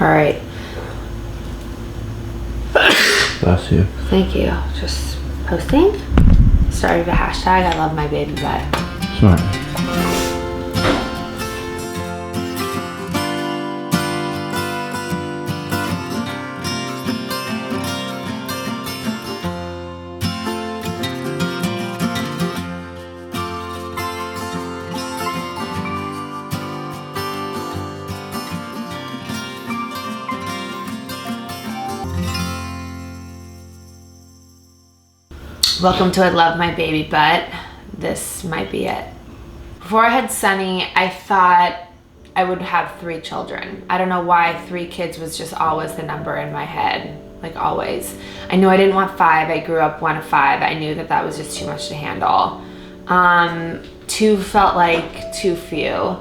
All right. Bless you. Thank you. Just posting. Started a hashtag. I love my baby butt. Smart. Welcome to I Love My Baby Butt. This might be it. Before I had Sunny, I thought I would have 3 children. I don't know why 3 kids was just always the number in my head, like always. I knew I didn't want 5. I grew up 1 of 5. I knew that that was just too much to handle. 2 felt like too few.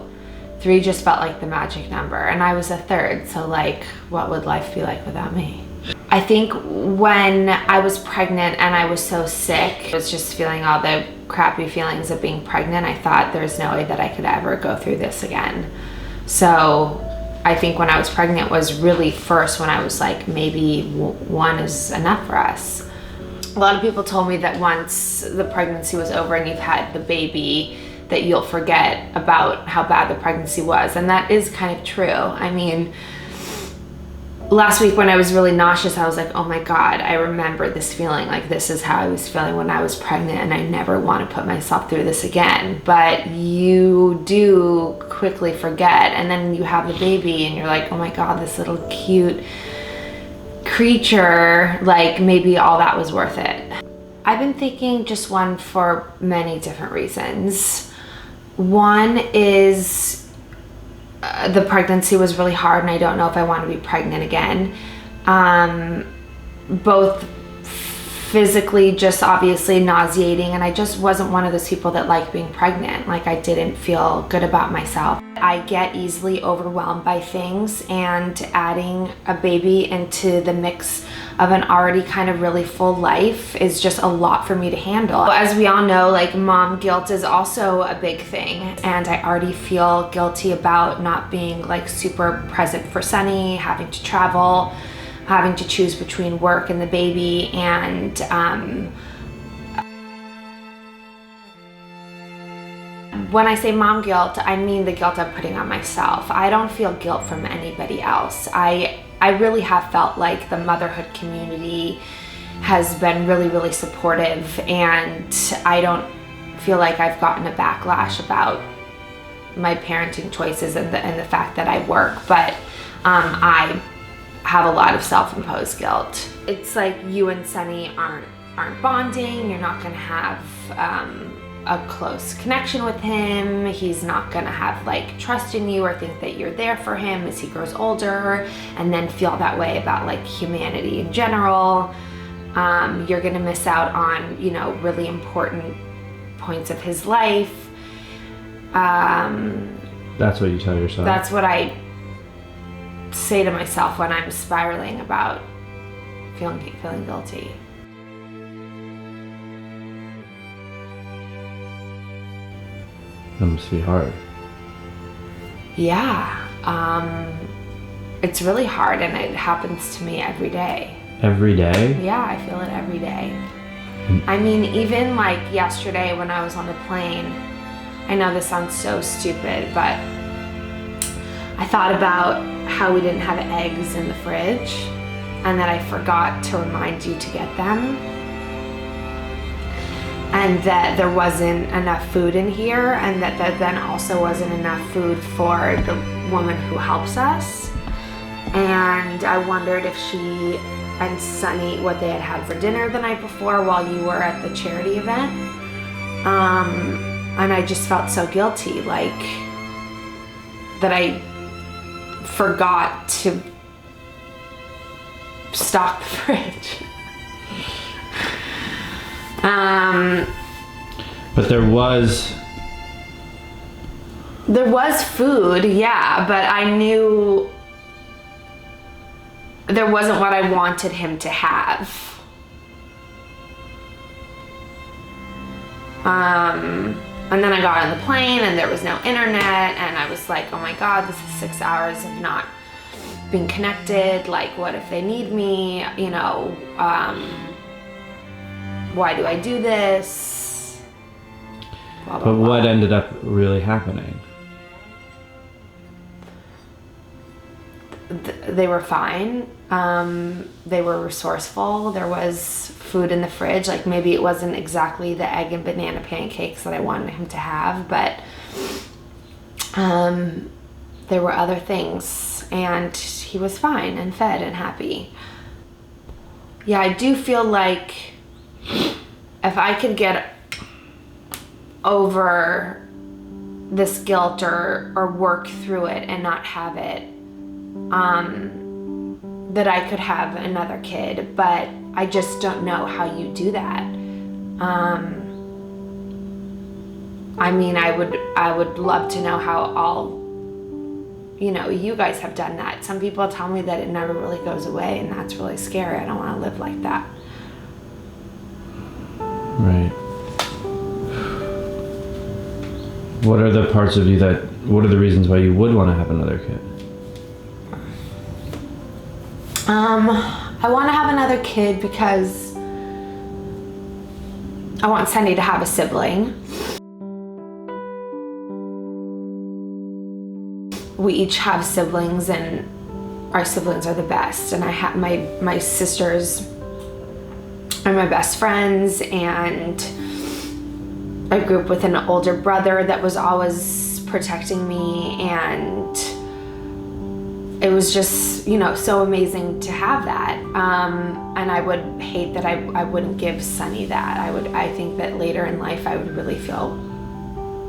3 just felt like the magic number, and I was a 3rd, so like, what would life be like without me? I think when I was pregnant and I was so sick, I was just feeling all the crappy feelings of being pregnant. I thought there's no way that I could ever go through this again. So I think when I was pregnant was really first when I was like, maybe 1 is enough for us. A lot of people told me that once the pregnancy was over and you've had the baby, that you'll forget about how bad the pregnancy was. And that is kind of true. I mean, last week when I was really nauseous, I was like, oh my God, I remember this feeling. Like, this is how I was feeling when I was pregnant, and I never want to put myself through this again. But you do quickly forget, and then you have the baby and you're like, oh my God, this little cute creature, like maybe all that was worth it. I've been thinking just one for many different reasons. One is the pregnancy was really hard, and I don't know if I want to be pregnant again. Both physically, just obviously nauseating, and I just wasn't one of those people that like being pregnant. Like, I didn't feel good about myself. I get easily overwhelmed by things, and adding a baby into the mix of an already kind of really full life is just a lot for me to handle. As we all know, like, mom guilt is also a big thing, and I already feel guilty about not being like super present for Sunny, having to travel, having to choose between work and the baby, and when I say mom guilt, I mean the guilt I'm putting on myself. I don't feel guilt from anybody else. I really have felt like the motherhood community has been really, really supportive, and I don't feel like I've gotten a backlash about my parenting choices and the fact that I work, but I have a lot of self-imposed guilt. It's like you and Sunny aren't bonding. You're not gonna have a close connection with him. He's not gonna have like trust in you or think that you're there for him as he grows older, and then feel that way about like humanity in general. You're gonna miss out on, you know, really important points of his life. That's what you tell yourself? That's what I say to myself when I'm spiraling about feeling guilty. That must be hard. Yeah, it's really hard, and it happens to me every day. Every day? Yeah, I feel it every day. I mean, even like yesterday when I was on the plane, I know this sounds so stupid, but I thought about how we didn't have eggs in the fridge, and that I forgot to remind you to get them, and that there wasn't enough food in here, and that there then also wasn't enough food for the woman who helps us. And I wondered if she and Sunny, what they had had for dinner the night before while you were at the charity event. And I just felt so guilty, like that I forgot to stock the fridge. But there was food, yeah, but I knew there wasn't what I wanted him to have. And then I got on the plane and there was no internet, and I was like, oh my God, this is 6 hours of not being connected, like what if they need me, why do I do this? Blah, blah, But blah. what ended up really happening? They were fine. They were resourceful. There was food in the fridge. Like maybe it wasn't exactly the egg and banana pancakes that I wanted him to have, but there were other things, and he was fine and fed and happy. Yeah, I do feel like if I could get over this guilt or work through it and not have it, that I could have another kid, but I just don't know how you do that. I mean, I would love to know how all, you guys have done that. Some people tell me that it never really goes away, and that's really scary. I don't want to live like that. Right. What are the parts of you what are the reasons why you would want to have another kid? I want to have another kid because I want Sunny to have a sibling. We each have siblings, and our siblings are the best. And I have my sisters are my best friends, and I grew up with an older brother that was always protecting me, and it was just, so amazing to have that. And I would hate that I wouldn't give Sunny that. I think that later in life I would really feel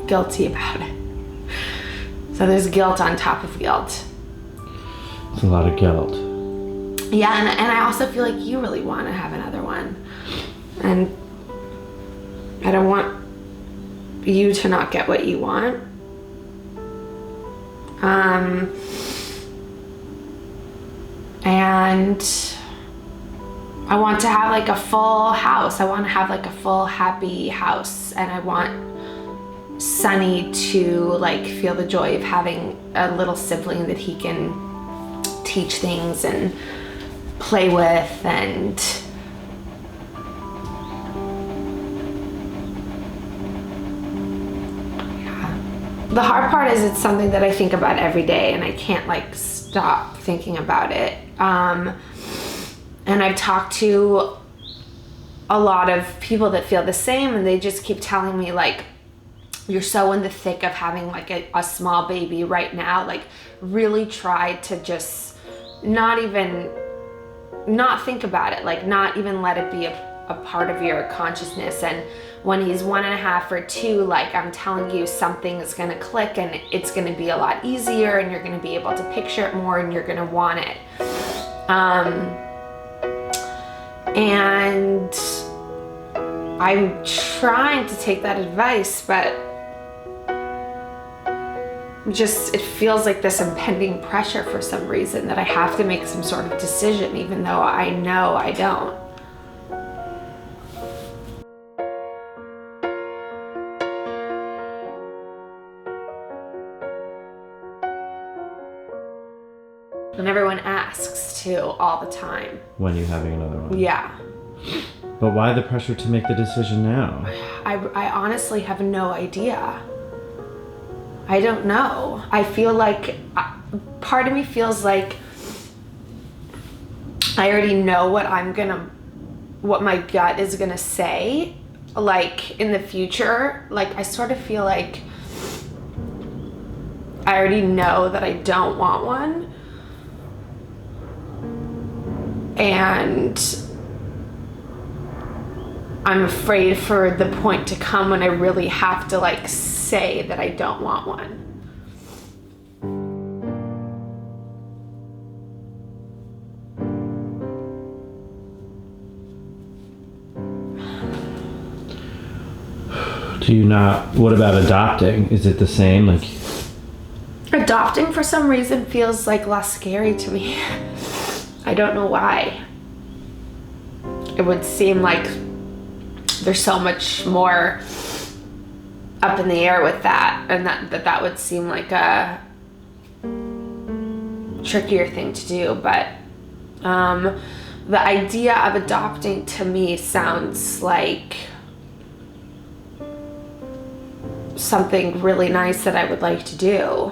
guilty about it. So there's guilt on top of guilt. It's a lot of guilt. Yeah, and I also feel like you really want to have another one. And I don't want you to not get what you want. And I want to have like a full house. I want to have like a full happy house, and I want Sunny to like feel the joy of having a little sibling that he can teach things and play with. And yeah. The hard part is it's something that I think about every day, and I can't like stop thinking about it. And I've talked to a lot of people that feel the same, and they just keep telling me like, you're so in the thick of having like a small baby right now. Like really try to just not think about it, like not even let it be a part of your consciousness. And when he's 1.5 or 2, like I'm telling you, something is gonna click, and it's gonna be a lot easier, and you're gonna be able to picture it more, and you're gonna want it. And I'm trying to take that advice, but it feels like this impending pressure for some reason that I have to make some sort of decision, even though I know I don't. And everyone asks too, all the time. When you having another one? Yeah. But why the pressure to make the decision now? I honestly have no idea. I don't know. I feel like, part of me feels like I already know what my gut is gonna say, like in the future. Like I sort of feel like I already know that I don't want one. And I'm afraid for the point to come when I really have to like say that I don't want one. What about adopting? Is it the same? Like Adopting for some reason feels like less scary to me. I don't know why. It would seem like there's so much more up in the air with that, and that would seem like trickier thing to do, but the idea of adopting to me sounds like something really nice that I would like to do.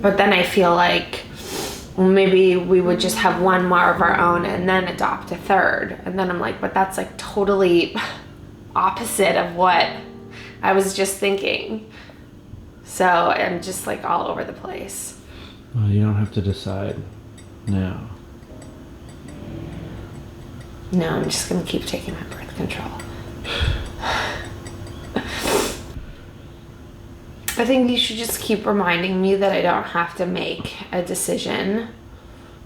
But then I feel like maybe we would just have one more of our own and then adopt a third. And then I'm like, but that's like totally opposite of what I was just thinking. So I'm just like all over the place. Well, you don't have to decide now. No, I'm just gonna keep taking my birth control. I think you should just keep reminding me that I don't have to make a decision,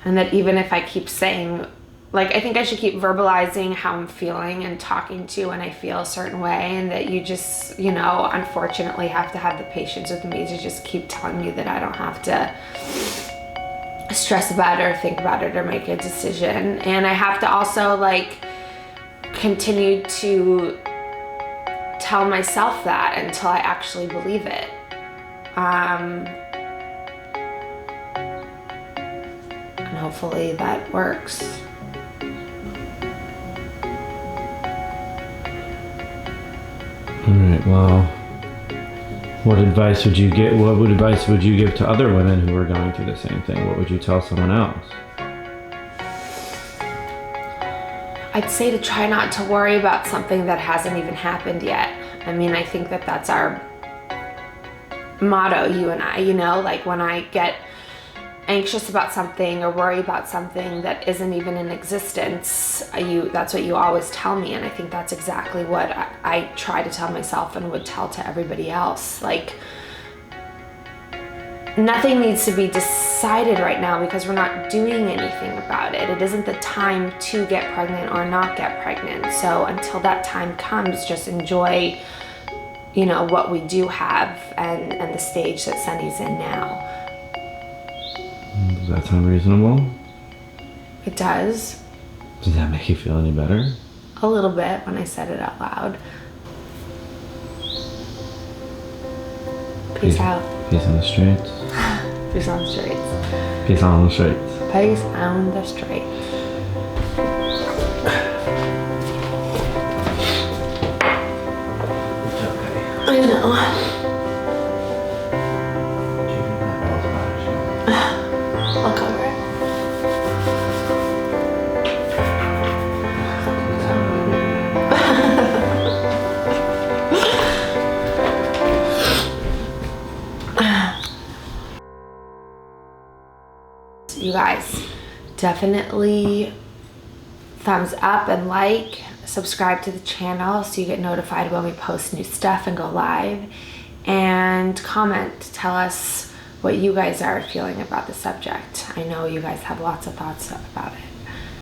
and that even if I keep saying, like, I think I should keep verbalizing how I'm feeling and talking to when I feel a certain way, and that you just, you know, unfortunately have to have the patience with me to just keep telling me that I don't have to stress about it or think about it or make a decision. And I have to also like continue to tell myself that until I actually believe it. And hopefully that works. All right, well, what advice would you give? What advice would you give to other women who are going through the same thing? What would you tell someone else? I'd say to try not to worry about something that hasn't even happened yet. I mean, I think that that's our motto, you and I, you know, like when I get anxious about something or worry about something that isn't even in existence, that's what you always tell me. And I think that's exactly what I try to tell myself and would tell to everybody else. Like, nothing needs to be decided right now because we're not doing anything about it. It isn't the time to get pregnant or not get pregnant. So until that time comes, just enjoy, you know, what we do have and the stage that Sunny's in now. Does that sound reasonable? It does. Does that make you feel any better? A little bit when I said it out loud. Peace out. Peace on the streets. Peace on the streets. Peace on the streets. Peace on the streets. I know. I'll cover it. You guys, definitely thumbs up and like, subscribe to the channel so you get notified when we post new stuff and go live, and comment, tell us what you guys are feeling about the subject. I know you guys have lots of thoughts about it.